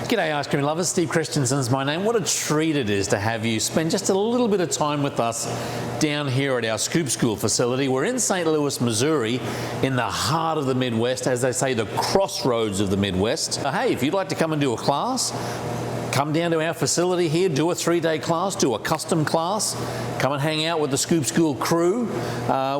G'day ice cream lovers, Steve Christensen's my name. What a treat it is to have you spend just a little bit of time with us down here at our Scoop School facility. We're in St. Louis, Missouri, in the heart of the Midwest, as they say, the crossroads of the Midwest. Hey, if you'd like to come and do a class, come down to our facility here, do a 3-day class, do a custom class, come and hang out with the Scoop School crew.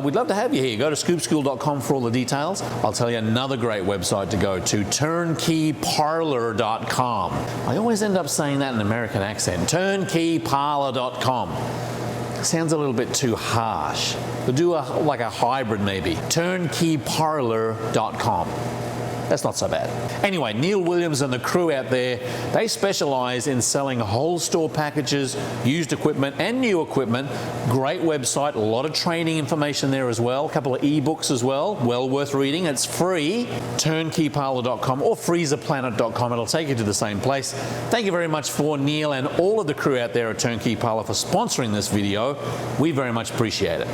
We'd love to have you here. Go to scoopschool.com for all the details. I'll tell you another great website to go to, turnkeyparlor.com. I always end up saying that in an American accent, turnkeyparlor.com. Sounds a little bit too harsh. We'll do like a hybrid maybe, turnkeyparlor.com. That's not so bad. Anyway, Neil Williams and the crew out there, they specialize in selling whole store packages, used equipment and new equipment. Great website, a lot of training information there as well, a couple of ebooks as well, well worth reading. It's free, turnkeyparlor.com or freezerplanet.com. It'll take you to the same place. Thank you very much for Neil and all of the crew out there at Turnkey Parlor for sponsoring this video. We very much appreciate it.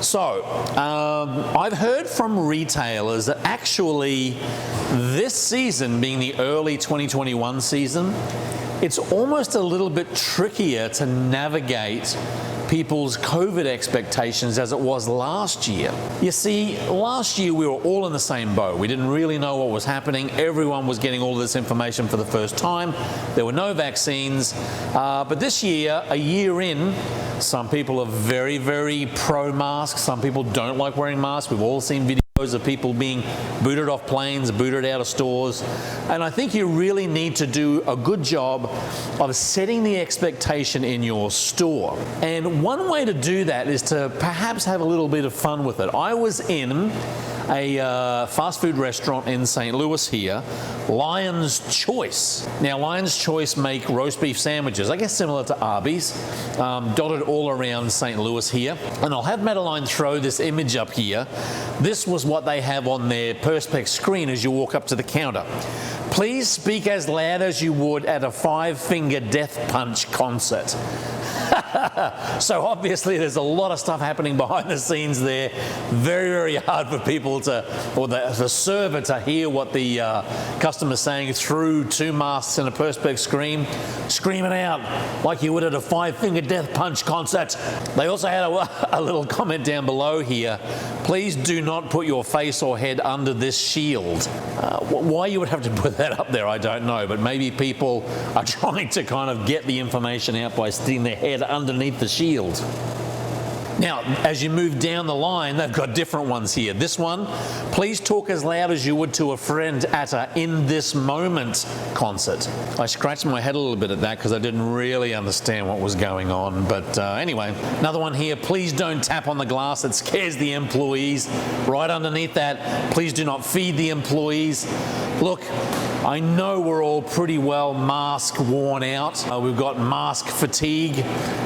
So, I've heard from retailers that actually this season, being the early 2021 season, it's almost a little bit trickier to navigate people's COVID expectations as it was last year. You see, last year we were all in the same boat. We didn't really know what was happening. Everyone was getting all this information for the first time. There were no vaccines. But this year, a year in, some people are very, very pro-mask. Some people don't like wearing masks. We've all seen videos of people being booted off planes, booted out of stores. And I think you really need to do a good job of setting the expectation in your store. And one way to do that is to perhaps have a little bit of fun with it. I was in a fast food restaurant in St. Louis here, Lion's Choice. Now, Lion's Choice make roast beef sandwiches, I guess similar to Arby's, dotted all around St. Louis here. And I'll have Madeline throw this image up here. This was what they have on their Perspex screen as you walk up to the counter. Please speak as loud as you would at a Five-Finger Death Punch concert. So obviously there's a lot of stuff happening behind the scenes there. Very, very hard for people to, or the server to hear what the customer's saying through two masks and a Perspex screen, screaming out like you would at a Five-Finger Death Punch concert. They also had a little comment down below here. Please do not put your face or head under this shield. Why you would have to put that up there, I don't know, but maybe people are trying to kind of get the information out by sticking their head underneath the shield. Now, as you move down the line, they've got different ones here. This one, please talk as loud as you would to a friend at a In This Moment concert. I scratched my head a little bit at that because I didn't really understand what was going on. But anyway, another one here, please don't tap on the glass. It scares the employees. Right underneath that, please do not feed the employees. Look, I know we're all pretty well mask worn out. We've got mask fatigue,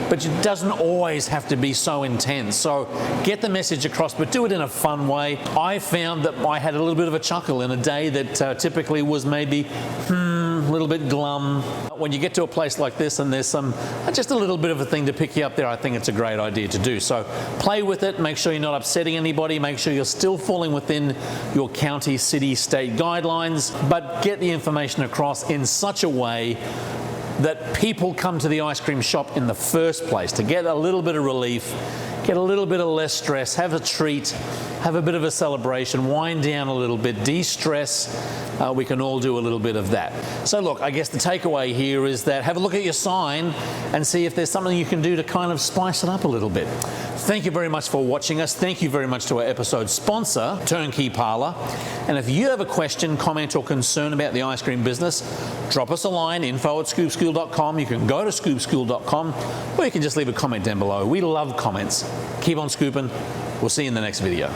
but it doesn't always have to be so intense. So get the message across, but do it in a fun way. I found that I had a little bit of a chuckle in a day that typically was maybe a little bit glum. When you get to a place like this and there's just a little bit of a thing to pick you up there, I think it's a great idea to do. So play with it, make sure you're not upsetting anybody, make sure you're still falling within your county, city, state guidelines, but get the information across in such a way that people come to the ice cream shop in the first place to get a little bit of relief, get a little bit of less stress, have a treat, have a bit of a celebration, wind down a little bit, de-stress. We can all do a little bit of that. So look, I guess the takeaway here is that have a look at your sign and see if there's something you can do to kind of spice it up a little bit. Thank you very much for watching us. Thank you very much to our episode sponsor, Turnkey Parlor. And if you have a question, comment, or concern about the ice cream business, drop us a line, info@scoopschool.com. You can go to scoopschool.com, or you can just leave a comment down below. We love comments. Keep on scooping. We'll see you in the next video.